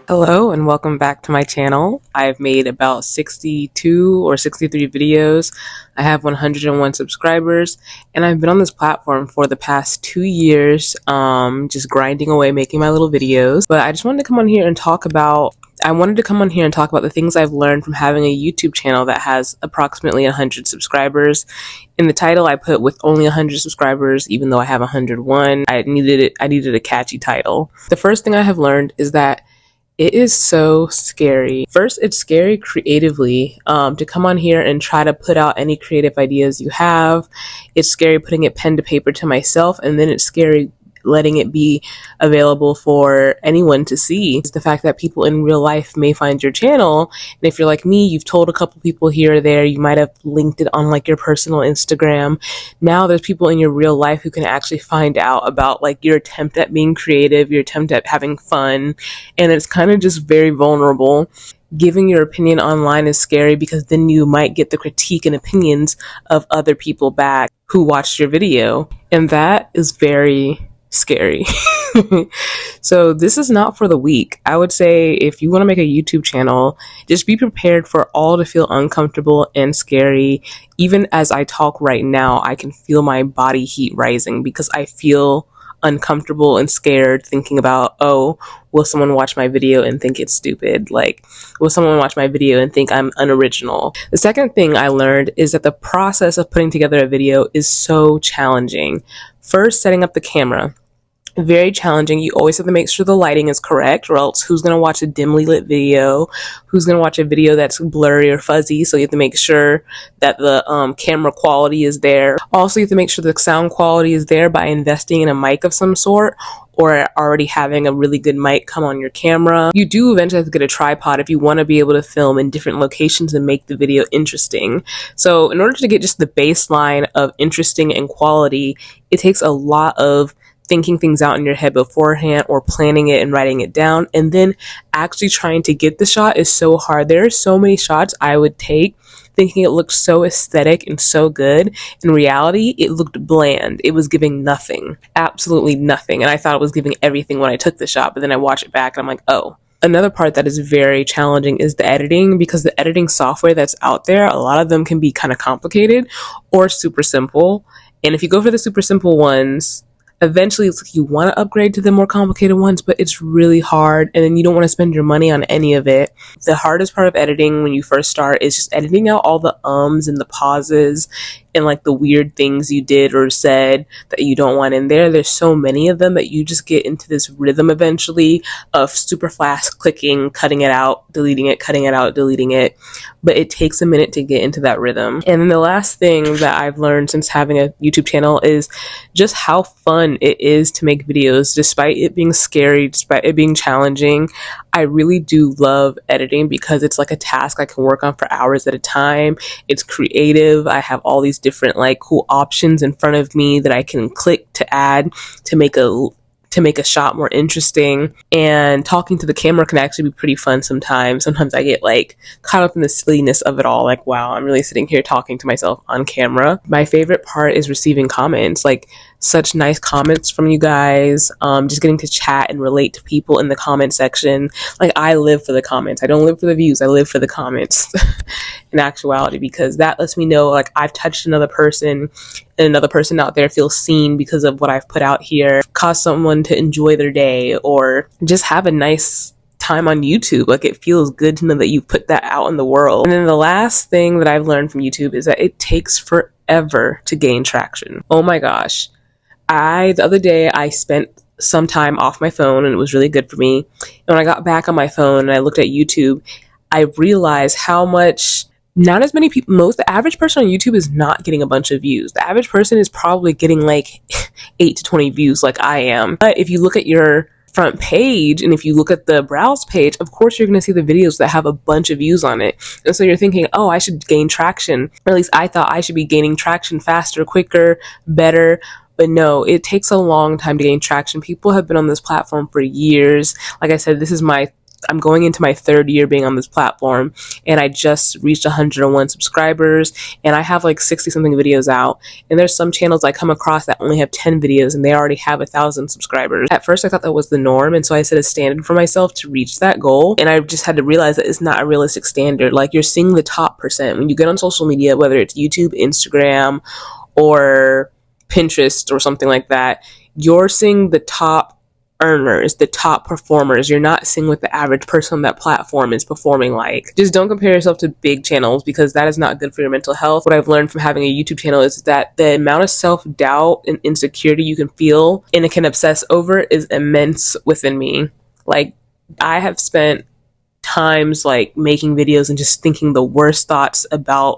Hello and welcome back to my channel. I've made about 62 or 63 videos. I have 101 subscribers and I've been on this platform for the past 2 years, just grinding away, making my little videos. But I just wanted to come on here and talk about the things I've learned from having a YouTube channel that has approximately 100 subscribers. In the title, I put with only 100 subscribers, even though I have 101. I needed a catchy title. The first thing I have learned is that it is so scary. First, it's scary creatively to come on here and try to put out any creative ideas you have. It's scary putting it pen to paper to myself, and then it's scary letting it be available for anyone to see. It's the fact that people in real life may find your channel, and if you're like me, you've told a couple people here or there, you might have linked it on like your personal Instagram. Now there's people in your real life who can actually find out about like your attempt at being creative, your attempt at having fun, and it's kind of just very vulnerable. Giving your opinion online is scary because then you might get the critique and opinions of other people back who watched your video, and that is very scary. So this is not for the weak. I would say if you want to make a YouTube channel, just be prepared for all to feel uncomfortable and scary. Even as I talk right now, I can feel my body heat rising because I feel uncomfortable and scared thinking about, oh, will someone watch my video and think it's stupid? Like, will someone watch my video and think I'm unoriginal? The second thing I learned is that the process of putting together a video is so challenging. First, setting up the camera. Very challenging. You always have to make sure the lighting is correct, or else who's going to watch a dimly lit video? Who's going to watch a video that's blurry or fuzzy? So you have to make sure that the camera quality is there. Also, you have to make sure the sound quality is there by investing in a mic of some sort, or already having a really good mic come on your camera. You do eventually have to get a tripod if you want to be able to film in different locations and make the video interesting. So in order to get just the baseline of interesting and quality, it takes a lot of thinking things out in your head beforehand, or planning it and writing it down, and then actually trying to get the shot is so hard. There are so many shots I would take thinking it looked so aesthetic and so good. In reality, it looked bland. It was giving nothing, absolutely nothing, and I thought it was giving everything when I took the shot, but then I watch it back and I'm like, oh. Another part that is very challenging is the editing, because the editing software that's out there, a lot of them can be kind of complicated or super simple, and if you go for the super simple ones, eventually it's like you want to upgrade to the more complicated ones, but it's really hard, and then you don't want to spend your money on any of it. The hardest part of editing when you first start is just editing out all the ums and the pauses and like the weird things you did or said that you don't want in there. There's so many of them that you just get into this rhythm eventually of super fast clicking, cutting it out, deleting it, cutting it out, deleting it. But it takes a minute to get into that rhythm. And then the last thing that I've learned since having a YouTube channel is just how fun it is to make videos, despite it being scary, despite it being challenging. I really do love editing because it's like a task I can work on for hours at a time. It's creative. I have all these different like cool options in front of me that I can click to add to make a shot more interesting, and talking to the camera can actually be pretty fun sometimes. Sometimes I get like caught up in the silliness of it all, like, wow, I'm really sitting here talking to myself on camera. My favorite part is receiving comments, like such nice comments from you guys, just getting to chat and relate to people in the comment section. Like, I live for the comments. I don't live for the views, I live for the comments in actuality, because that lets me know like I've touched another person, and another person out there feels seen because of what I've put out here, cause someone to enjoy their day or just have a nice time on YouTube. Like, it feels good to know that you put that out in the world. And then the last thing that I've learned from YouTube is that it takes forever to gain traction. Oh my gosh. The other day I spent some time off my phone and it was really good for me. And when I got back on my phone and I looked at YouTube, I realized how much not as many people, the average person on YouTube is not getting a bunch of views. The average person is probably getting like 8 to 20 views like I am. But if you look at your front page and if you look at the browse page, of course you're going to see the videos that have a bunch of views on it. And so you're thinking, oh, I should gain traction. Or at least I thought I should be gaining traction faster, quicker, better. But no, it takes a long time to gain traction. People have been on this platform for years. Like I said, this is my I'm going into my third year being on this platform, and I just reached 101 subscribers, and I have like 60 something videos out. And there's some channels I come across that only have 10 videos and they already have 1,000 subscribers. At first I thought that was the norm, and so I set a standard for myself to reach that goal, and I just had to realize that it's not a realistic standard. Like, you're seeing the top percent when you get on social media, whether it's YouTube, Instagram, or Pinterest or something like that. You're seeing the top earners, the top performers. You're not seeing what the average person on that platform is performing like. Just don't compare yourself to big channels, because that is not good for your mental health. What I've learned from having a YouTube channel is that the amount of self-doubt and insecurity you can feel and it can obsess over is immense within me. Like, I have spent times like making videos and just thinking the worst thoughts about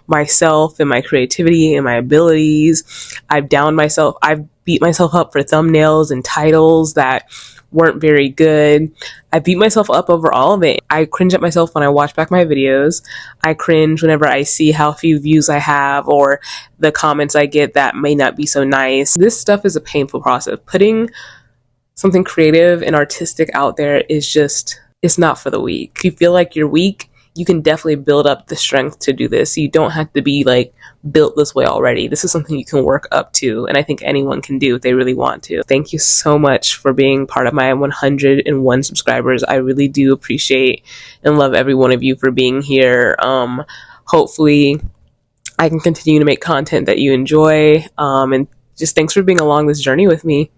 myself and my creativity and my abilities. I've downed myself. I've beat myself up for thumbnails and titles that weren't very good. I beat myself up over all of it. I cringe at myself when I watch back my videos. I cringe whenever I see how few views I have or the comments I get that may not be so nice. This stuff is a painful process. Putting something creative and artistic out there is just, it's not for the weak. If you feel like you're weak, you can definitely build up the strength to do this. You don't have to be like built this way already. This is something you can work up to, and I think anyone can do if they really want to. Thank you so much for being part of my 101 subscribers. I really do appreciate and love every one of you for being here. Hopefully I can continue to make content that you enjoy, and just thanks for being along this journey with me.